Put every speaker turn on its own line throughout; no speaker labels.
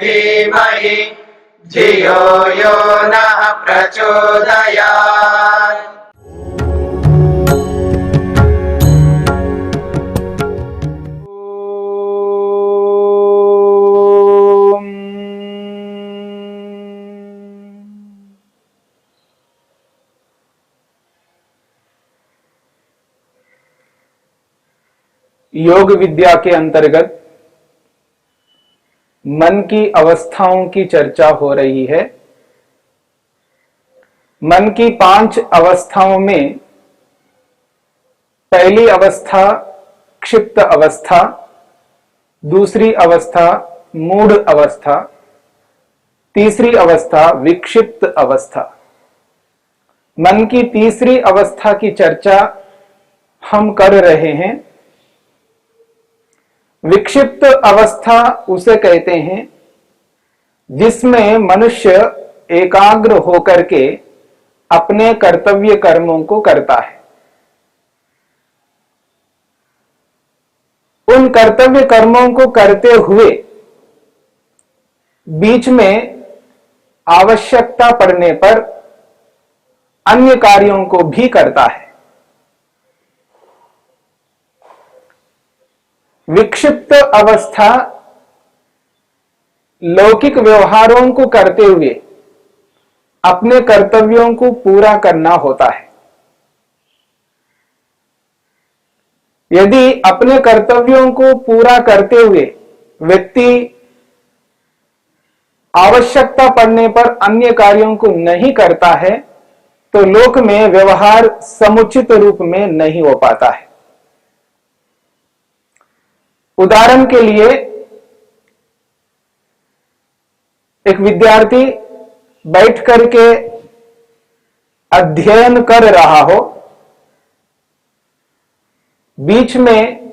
धीमहि धियो यो नः प्रचोदयात्।
योग विद्या के अंतर्गत मन की अवस्थाओं की चर्चा हो रही है। मन की 5 अवस्थाओं में पहली अवस्था क्षिप्त अवस्था, दूसरी अवस्था मूढ़ अवस्था, तीसरी अवस्था विक्षिप्त अवस्था। मन की तीसरी अवस्था की चर्चा हम कर रहे हैं। विक्षिप्त अवस्था उसे कहते हैं जिसमें मनुष्य एकाग्र होकर के अपने कर्तव्य कर्मों को करता है। उन कर्तव्य कर्मों को करते हुए बीच में आवश्यकता पड़ने पर अन्य कार्यों को भी करता है। विक्षिप्त अवस्था लौकिक व्यवहारों को करते हुए अपने कर्तव्यों को पूरा करना होता है। यदि अपने कर्तव्यों को पूरा करते हुए व्यक्ति आवश्यकता पड़ने पर अन्य कार्यों को नहीं करता है तो लोक में व्यवहार समुचित रूप में नहीं हो पाता है। उदाहरण के लिए एक विद्यार्थी बैठ करके अध्ययन कर रहा हो, बीच में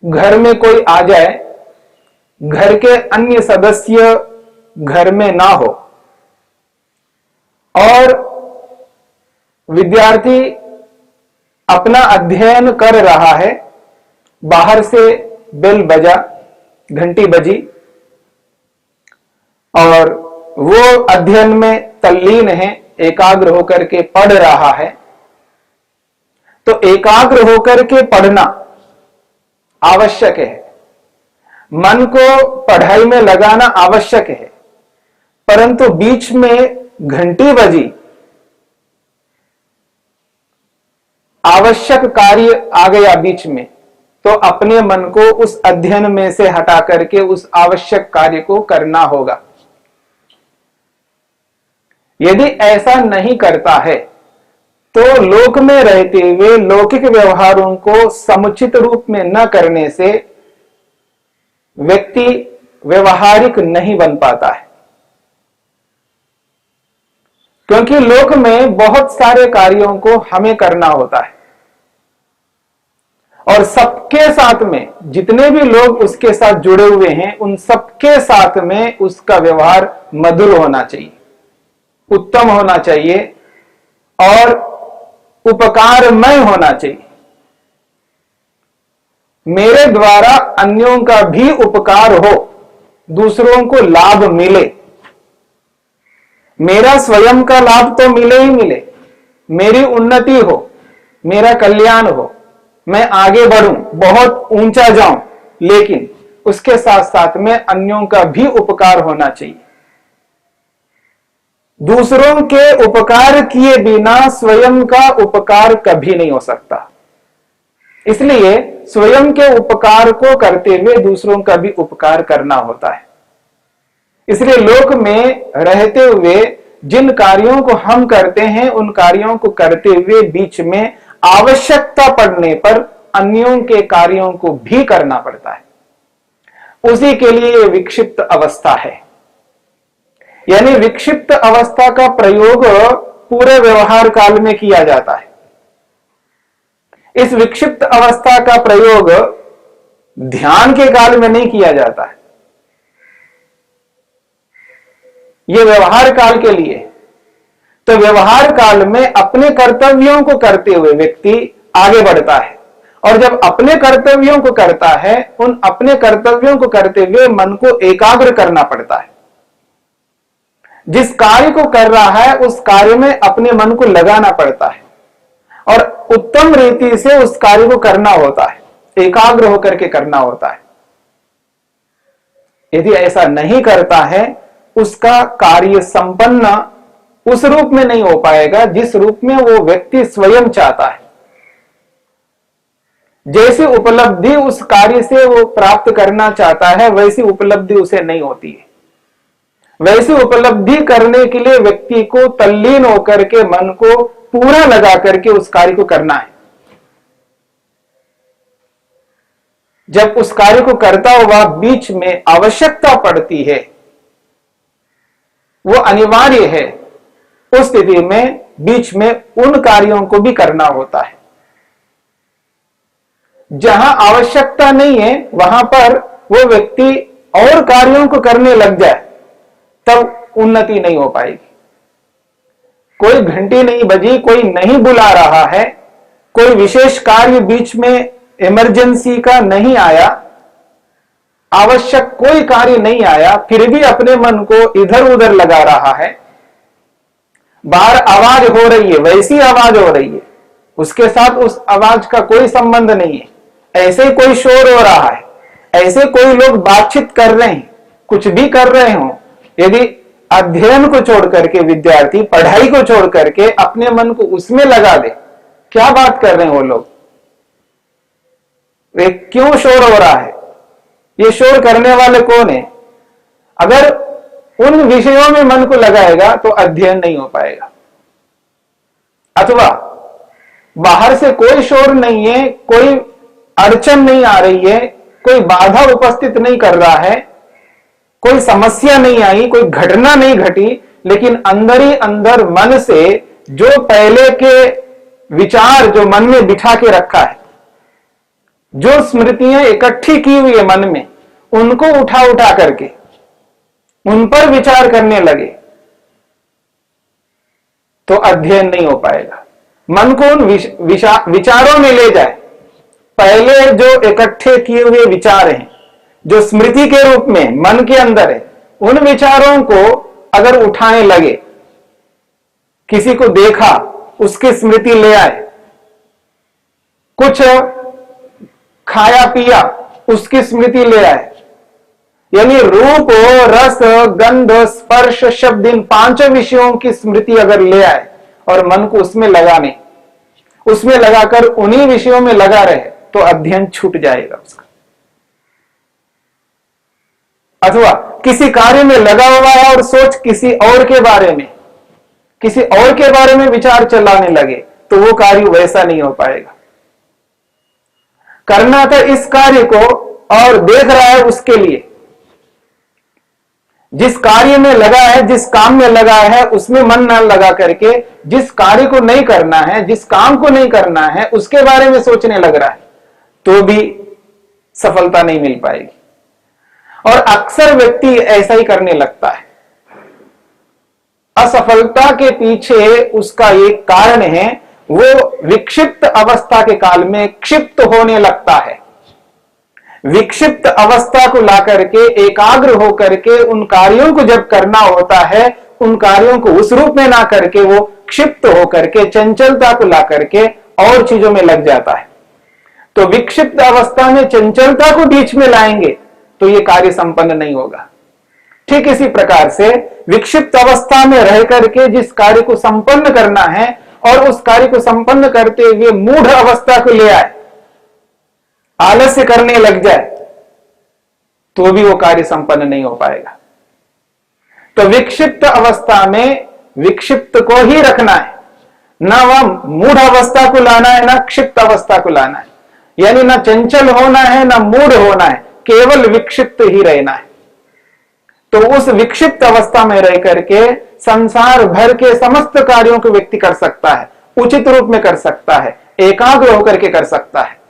घर में कोई आ जाए, घर के अन्य सदस्य घर में ना हो और विद्यार्थी अपना अध्ययन कर रहा है, बाहर से बेल बजा, घंटी बजी और वो अध्ययन में तल्लीन है, एकाग्र होकर के पढ़ रहा है। तो एकाग्र होकर के पढ़ना आवश्यक है, मन को पढ़ाई में लगाना आवश्यक है, परंतु बीच में घंटी बजी, आवश्यक कार्य आ गया बीच में, तो अपने मन को उस अध्ययन में से हटा करके उस आवश्यक कार्य को करना होगा। यदि ऐसा नहीं करता है तो लोक में रहते हुए लौकिक व्यवहारों को समुचित रूप में न करने से व्यक्ति व्यवहारिक नहीं बन पाता है। क्योंकि लोक में बहुत सारे कार्यों को हमें करना होता है और सबके साथ में जितने भी लोग उसके साथ जुड़े हुए हैं उन सबके साथ में उसका व्यवहार मधुर होना चाहिए, उत्तम होना चाहिए और उपकारमय होना चाहिए। मेरे द्वारा अन्यों का भी उपकार हो, दूसरों को लाभ मिले, मेरा स्वयं का लाभ तो मिले ही मिले, मेरी उन्नति हो, मेरा कल्याण हो, मैं आगे बढ़ूं, बहुत ऊंचा जाऊं, लेकिन उसके साथ साथ में अन्यों का भी उपकार होना चाहिए। दूसरों के उपकार किए बिना स्वयं का उपकार कभी नहीं हो सकता। इसलिए स्वयं के उपकार को करते हुए दूसरों का भी उपकार करना होता है। इसलिए लोक में रहते हुए जिन कार्यों को हम करते हैं उन कार्यों को करते हुए बीच में आवश्यकता पड़ने पर अन्यों के कार्यों को भी करना पड़ता है। उसी के लिए यह विक्षिप्त अवस्था है। यानी विक्षिप्त अवस्था का प्रयोग पूरे व्यवहार काल में किया जाता है। इस विक्षिप्त अवस्था का प्रयोग ध्यान के काल में नहीं किया जाता है, यह व्यवहार काल के लिए। तो व्यवहार काल में अपने कर्तव्यों को करते हुए व्यक्ति आगे बढ़ता है और जब अपने कर्तव्यों को करता है, उन अपने कर्तव्यों को करते हुए मन को एकाग्र करना पड़ता है। जिस कार्य को कर रहा है उस कार्य में अपने मन को लगाना पड़ता है और उत्तम रीति से उस कार्य को करना होता है, एकाग्र होकर के करना होता है। यदि ऐसा नहीं करता है, उसका कार्य संपन्न उस रूप में नहीं हो पाएगा जिस रूप में वो व्यक्ति स्वयं चाहता है। जैसी उपलब्धि उस कार्य से वो प्राप्त करना चाहता है, वैसी उपलब्धि उसे नहीं होती है। वैसी उपलब्धि करने के लिए व्यक्ति को तल्लीन होकर के मन को पूरा लगा करके उस कार्य को करना है। जब उस कार्य को करता हुआ बीच में आवश्यकता पड़ती है, वो अनिवार्य है, उस स्थिति में बीच में उन कार्यों को भी करना होता है। जहां आवश्यकता नहीं है वहां पर वो व्यक्ति और कार्यों को करने लग जाए, तब उन्नति नहीं हो पाएगी। कोई घंटी नहीं बजी, कोई नहीं बुला रहा है, कोई विशेष कार्य बीच में इमरजेंसी का नहीं आया, आवश्यक कोई कार्य नहीं आया, फिर भी अपने मन को इधर उधर लगा रहा है। बाहर आवाज हो रही है, वैसी आवाज हो रही है, उसके साथ उस आवाज का कोई संबंध नहीं है। ऐसे कोई शोर हो रहा है, ऐसे कोई लोग बातचीत कर रहे हैं, कुछ भी कर रहे हो, यदि अध्ययन को छोड़ करके विद्यार्थी पढ़ाई को छोड़ करके अपने मन को उसमें लगा दे, क्या बात कर रहे हैं वो लोग, वे क्यों शोर हो रहा है, ये शोर करने वाले कौन है? अगर उन विषयों में मन को लगाएगा तो अध्ययन नहीं हो पाएगा। अथवा बाहर से कोई शोर नहीं है, कोई अड़चन नहीं आ रही है, कोई बाधा उपस्थित नहीं कर रहा है, कोई समस्या नहीं आई, कोई घटना नहीं घटी, लेकिन अंदर ही अंदर मन से जो पहले के विचार जो मन में बिठा के रखा है, जो स्मृतियां इकट्ठी की हुई है मन में, उनको उठा उठा करके उन पर विचार करने लगे तो अध्ययन नहीं हो पाएगा। मन को उन विचारों में ले जाए, पहले जो इकट्ठे किए हुए विचार हैं, जो स्मृति के रूप में मन के अंदर है, उन विचारों को अगर उठाने लगे, किसी को देखा उसकी स्मृति ले आए, कुछ खाया पिया उसकी स्मृति ले आए, यानी रूप रस गंध स्पर्श शब्द, इन पांचों विषयों की स्मृति अगर ले आए और मन को उसमें लगाने, उसमें लगाकर उन्हीं विषयों में लगा रहे, तो अध्ययन छूट जाएगा उसका। अथवा किसी कार्य में लगा हुआ है और सोच किसी और के बारे में, किसी और के बारे में विचार चलाने लगे, तो वो कार्य वैसा नहीं हो पाएगा। करना था इस कार्य को और देख रहा है उसके लिए, जिस कार्य में लगा है, जिस काम में लगा है, उसमें मन न लगा करके जिस कार्य को नहीं करना है, जिस काम को नहीं करना है, उसके बारे में सोचने लग रहा है, तो भी सफलता नहीं मिल पाएगी। और अक्सर व्यक्ति ऐसा ही करने लगता है। असफलता के पीछे उसका एक कारण है, वो विक्षिप्त अवस्था के काल में क्षिप्त होने लगता है। विक्षिप्त अवस्था को ला करके एकाग्र होकर के उन कार्यों को जब करना होता है, उन कार्यों को उस रूप में ना करके वो क्षिप्त होकर के चंचलता को ला करके और चीजों में लग जाता है। तो विक्षिप्त अवस्था में चंचलता को बीच में लाएंगे तो ये कार्य संपन्न नहीं होगा। ठीक इसी प्रकार से विक्षिप्त अवस्था में रह करके जिस कार्य को संपन्न करना है और उस कार्य को संपन्न करते हुए मूढ़ अवस्था को ले आए, आलस्य करने लग जाए, तो भी वो कार्य संपन्न नहीं हो पाएगा। तो विक्षिप्त अवस्था में विक्षिप्त को ही रखना है, ना वह मूढ़ अवस्था को लाना है, ना क्षिप्त अवस्था को लाना है। यानी ना चंचल होना है, ना मूढ़ होना है, केवल विक्षिप्त ही रहना है। तो उस विक्षिप्त अवस्था में रह करके संसार भर के समस्त कार्यों को व्यक्ति कर सकता है, उचित रूप में कर सकता है, एकाग्र होकर के कर सकता है।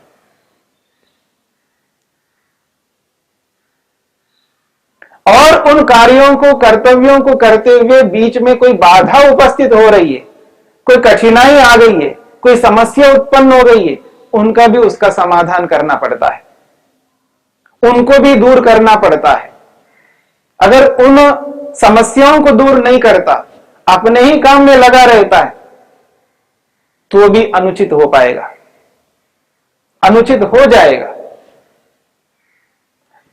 और उन कार्यों को, कर्तव्यों को करते हुए बीच में कोई बाधा उपस्थित हो रही है, कोई कठिनाई आ गई है, कोई समस्या उत्पन्न हो गई है, उनका भी उसका समाधान करना पड़ता है, उनको भी दूर करना पड़ता है। अगर उन समस्याओं को दूर नहीं करता, अपने ही काम में लगा रहता है, तो भी अनुचित हो पाएगा, अनुचित हो जाएगा।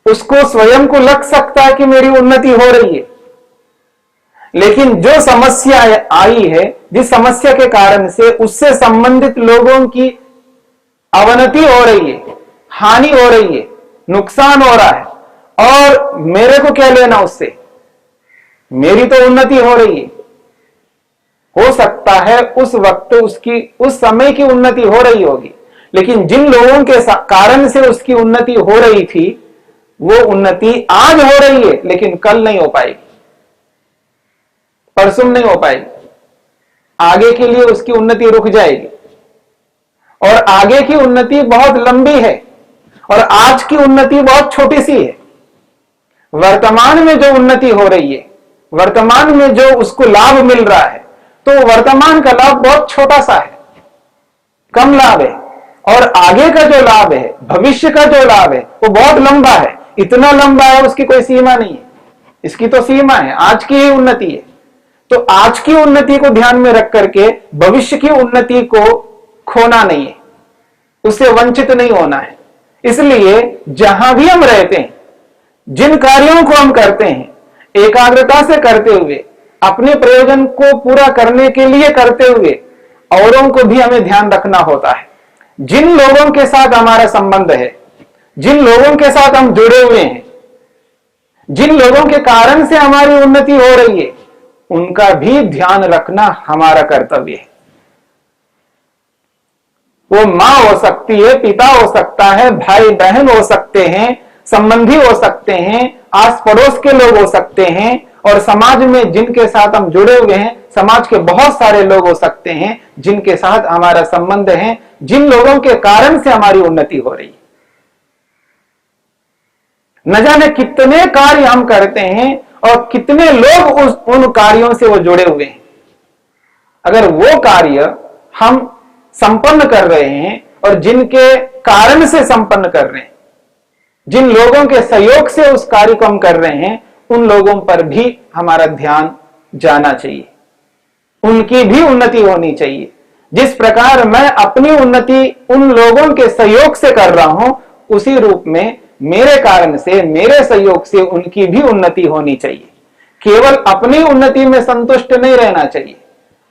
उसको स्वयं को लग सकता है कि मेरी उन्नति हो रही है, लेकिन जो समस्या आई है, जिस समस्या के कारण से उससे संबंधित लोगों की अवनति हो रही है, हानि हो रही है, नुकसान हो रहा है, और मेरे को क्या लेना उससे? मेरी तो उन्नति हो रही है। हो सकता है उस वक्त उसकी, उस समय की उन्नति हो रही होगी, लेकिन जिन लोगों के कारण से उसकी उन्नति हो रही थी, वो उन्नति आज हो रही है, लेकिन कल नहीं हो पाएगी, परसों नहीं हो पाएगी। आगे के लिए उसकी उन्नति रुक जाएगी, और आगे की उन्नति बहुत लंबी है, और आज की उन्नति बहुत छोटी सी है। वर्तमान में जो उन्नति हो रही है, वर्तमान में जो उसको लाभ मिल रहा है, तो वर्तमान का लाभ बहुत छोटा सा है, कम लाभ है। और आगे का जो लाभ है, भविष्य का जो लाभ है, वो बहुत लंबा है। इतना लंबा है, उसकी कोई सीमा नहीं है। इसकी तो सीमा है, आज की ही उन्नति है। तो आज की उन्नति को ध्यान में रख करके भविष्य की उन्नति को खोना नहीं है, उससे वंचित नहीं होना है। इसलिए जहां भी हम रहते हैं, जिन कार्यों को हम करते हैं, एकाग्रता से करते हुए, अपने प्रयोजन को पूरा करने के लिए करते हुए, औरों को भी हमें ध्यान रखना होता है। जिन लोगों के साथ हमारा संबंध है, जिन लोगों के साथ हम जुड़े हुए हैं, जिन लोगों के कारण से हमारी उन्नति हो रही है, उनका भी ध्यान रखना हमारा कर्तव्य है। वो मां हो सकती है, पिता हो सकता है, भाई बहन हो सकते हैं, संबंधी हो सकते हैं, आस पड़ोस के लोग हो सकते हैं, और समाज में जिनके साथ हम जुड़े हुए हैं, समाज के बहुत सारे लोग हो सकते हैं जिनके साथ हमारा संबंध है, जिन लोगों के कारण से हमारी उन्नति हो रही है। न जाने कितने कार्य हम करते हैं और कितने लोग उन कार्यों से वो जुड़े हुए हैं। अगर वो कार्य हम संपन्न कर रहे हैं और जिनके कारण से संपन्न कर रहे हैं, जिन लोगों के सहयोग से उस कार्य को हम कर रहे हैं, उन लोगों पर भी हमारा ध्यान जाना चाहिए, उनकी भी उन्नति होनी चाहिए। जिस प्रकार मैं अपनी उन्नति उन लोगों के सहयोग से कर रहा हूं, उसी रूप में मेरे कारण से, मेरे सहयोग से उनकी भी उन्नति होनी चाहिए। केवल अपनी उन्नति में संतुष्ट नहीं रहना चाहिए,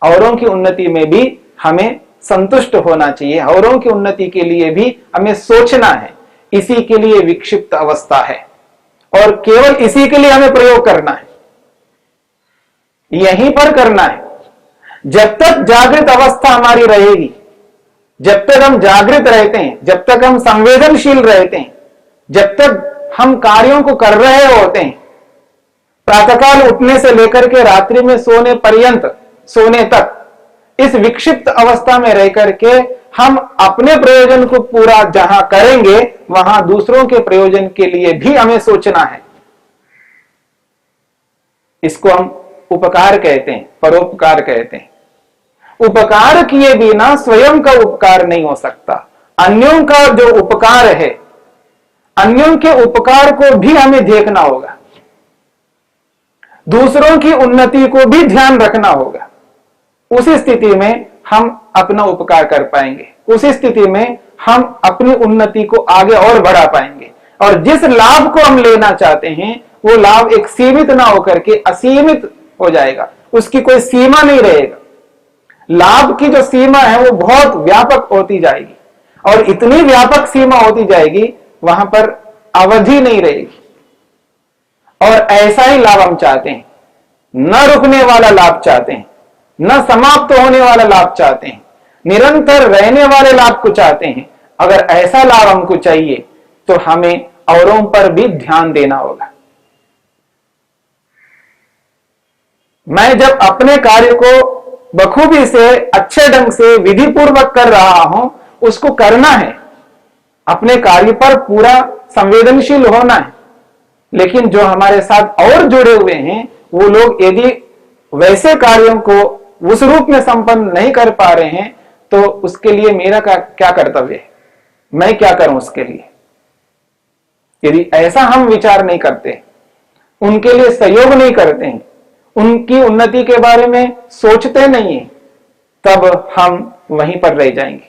औरों की उन्नति में भी हमें संतुष्ट होना चाहिए। औरों की उन्नति के लिए भी हमें सोचना है। इसी के लिए विक्षिप्त अवस्था है, और केवल इसी के लिए हमें प्रयोग करना है, यहीं पर करना है। जब तक जागृत अवस्था हमारी रहेगी, जब तक हम जागृत रहते हैं, जब तक हम संवेदनशील रहते हैं, जब तक हम कार्यों को कर रहे होते हैं, प्रातःकाल उठने से लेकर के रात्रि में सोने पर्यंत, सोने तक, इस विक्षिप्त अवस्था में रह करके हम अपने प्रयोजन को पूरा जहां करेंगे, वहां दूसरों के प्रयोजन के लिए भी हमें सोचना है। इसको हम उपकार कहते हैं, परोपकार कहते हैं। उपकार किए बिना स्वयं का उपकार नहीं हो सकता। अन्यों का जो उपकार है, अन्यों के उपकार को भी हमें देखना होगा, दूसरों की उन्नति को भी ध्यान रखना होगा। उसी स्थिति में हम अपना उपकार कर पाएंगे, उसी स्थिति में हम अपनी उन्नति को आगे और बढ़ा पाएंगे। और जिस लाभ को हम लेना चाहते हैं, वो लाभ एक सीमित ना होकर के असीमित हो जाएगा, उसकी कोई सीमा नहीं रहेगा। लाभ की जो सीमा है वो बहुत व्यापक होती जाएगी, और इतनी व्यापक सीमा होती जाएगी, वहां पर अवधि नहीं रहेगी। और ऐसा ही लाभ हम चाहते हैं, न रुकने वाला लाभ चाहते हैं, न समाप्त होने वाला लाभ चाहते हैं, निरंतर रहने वाले लाभ को चाहते हैं। अगर ऐसा लाभ हमको चाहिए, तो हमें औरों पर भी ध्यान देना होगा। मैं जब अपने कार्य को बखूबी से, अच्छे ढंग से, विधि पूर्वक कर रहा हूं, उसको करना है, अपने कार्य पर पूरा संवेदनशील होना है। लेकिन जो हमारे साथ और जुड़े हुए हैं, वो लोग यदि वैसे कार्यों को उस रूप में संपन्न नहीं कर पा रहे हैं, तो उसके लिए मेरा क्या कर्तव्य है? मैं क्या करूं उसके लिए। यदि ऐसा हम विचार नहीं करते, उनके लिए सहयोग नहीं करते हैं, उनकी उन्नति के बारे में सोचते नहीं है, तब हम वहीं पर रह जाएंगे,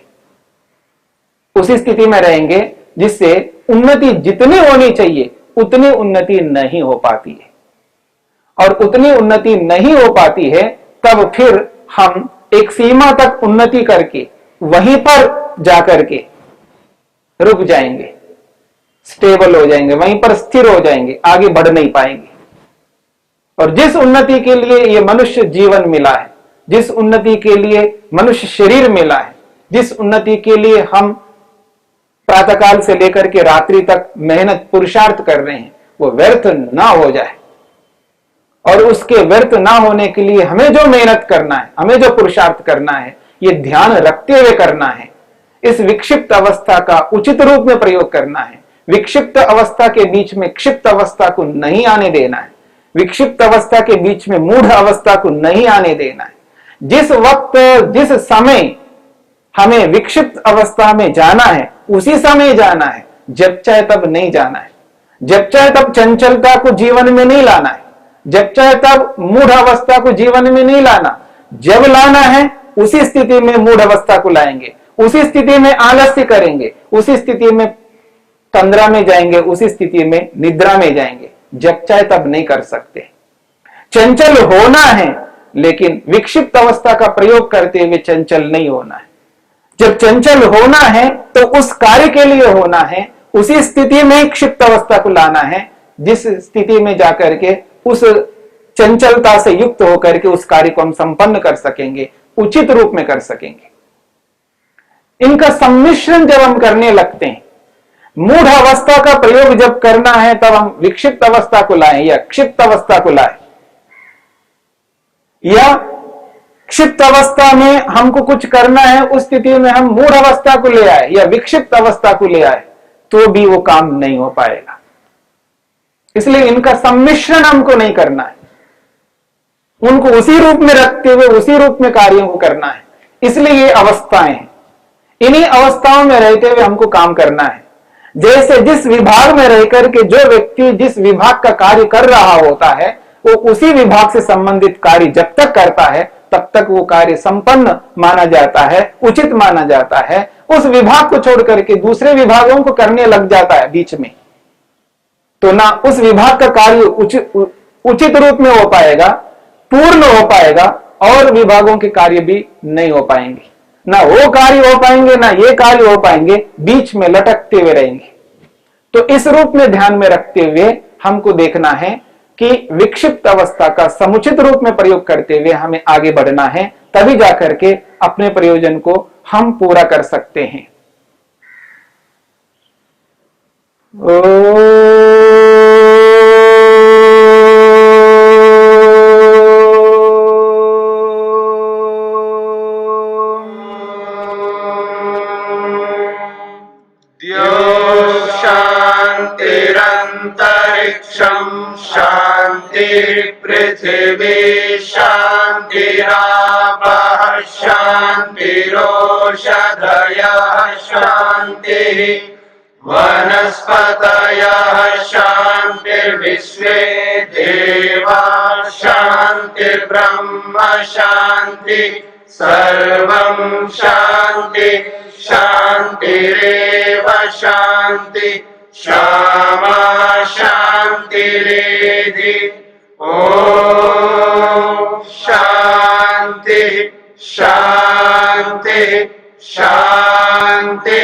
उसी स्थिति में रहेंगे जिससे उन्नति जितनी होनी चाहिए उतनी उन्नति नहीं हो पाती है। और उतनी उन्नति नहीं हो पाती है तब फिर हम एक सीमा तक उन्नति करके वहीं पर जाकर के रुक जाएंगे, स्टेबल हो जाएंगे, वहीं पर स्थिर हो जाएंगे, आगे बढ़ नहीं पाएंगे। और जिस उन्नति के लिए ये मनुष्य जीवन मिला है, जिस उन्नति के लिए मनुष्य शरीर मिला है, जिस उन्नति के लिए हम प्रातःकाल से लेकर के रात्रि तक मेहनत पुरुषार्थ कर रहे हैं, वो व्यर्थ ना हो जाए। और उसके व्यर्थ ना होने के लिए हमें जो मेहनत करना है, हमें जो पुरुषार्थ करना है, ये ध्यान रखते हुए करना है। इस विक्षिप्त अवस्था का उचित रूप में प्रयोग करना है। विक्षिप्त अवस्था के बीच में क्षिप्त अवस्था को नहीं आने देना है। विक्षिप्त अवस्था के बीच में मूढ़ अवस्था को नहीं आने देना है। जिस वक्त जिस समय हमें विक्षिप्त अवस्था में जाना है उसी समय जाना है, जब चाहे तब नहीं जाना है। जब चाहे तब चंचलता को जीवन में नहीं लाना है, जब चाहे तब मूढ़ अवस्था को जीवन में नहीं लाना। जब लाना है उसी स्थिति में मूढ़ अवस्था को लाएंगे, उसी स्थिति में आलस्य करेंगे, उसी स्थिति में तंद्रा में जाएंगे, उसी स्थिति में निद्रा में जाएंगे। जब चाहे तब नहीं कर सकते। चंचल होना है लेकिन विक्षिप्त अवस्था का प्रयोग करते हुए चंचल नहीं होना है। जब चंचल होना है तो उस कार्य के लिए होना है, उसी स्थिति में क्षिप्त अवस्था को लाना है, जिस स्थिति में जाकर के उस चंचलता से युक्त होकर के उस कार्य को हम संपन्न कर सकेंगे, उचित रूप में कर सकेंगे। इनका सम्मिश्रण जब हम करने लगते हैं, मूढ़ अवस्था का प्रयोग जब करना है तब हम विक्षिप्त अवस्था को लाएं या क्षिप्त अवस्था को लाएं, या क्षिप्त अवस्था में हमको कुछ करना है उस स्थिति में हम मूढ़ अवस्था को ले आए या विक्षिप्त अवस्था को ले आए, तो भी वो काम नहीं हो पाएगा। इसलिए इनका सम्मिश्रण हमको नहीं करना है, उनको उसी रूप में रखते हुए उसी रूप में कार्यों को करना है। इसलिए ये अवस्थाएं हैं, इन्हीं अवस्थाओं में रहते हुए हमको काम करना है। जैसे जिस विभाग में रहकर के जो व्यक्ति जिस विभाग का कार्य कर रहा होता है, वो उसी विभाग से संबंधित कार्य जब तक करता है तब तक वो कार्य संपन्न माना जाता है, उचित माना जाता है। उस विभाग को छोड़ करके दूसरे विभागों को करने लग जाता है बीच में, तो ना उस विभाग का कार्य उचित रूप में हो पाएगा, पूर्ण हो पाएगा, और विभागों के कार्य भी नहीं हो पाएंगे। ना वो कार्य हो पाएंगे ना ये कार्य हो पाएंगे, बीच में लटकते हुए रहेंगे। तो इस रूप में ध्यान में रखते हुए हमको देखना है कि विक्षिप्त अवस्था का समुचित रूप में प्रयोग करते हुए हमें आगे बढ़ना है, तभी जाकर के अपने प्रयोजन को हम पूरा कर सकते हैं।
शांतिरंतरिक्षं शांति पृथिवी शांतिरापः शांतिरोषधयः शांतिः वनस्पतयः शांतिर्विश्वे देवाः शांतिर्ब्रह्म शांति सर्वं शांति शांतिरेव शांति क्षमा शांतिरेधि। ओम शांति शांति शांति।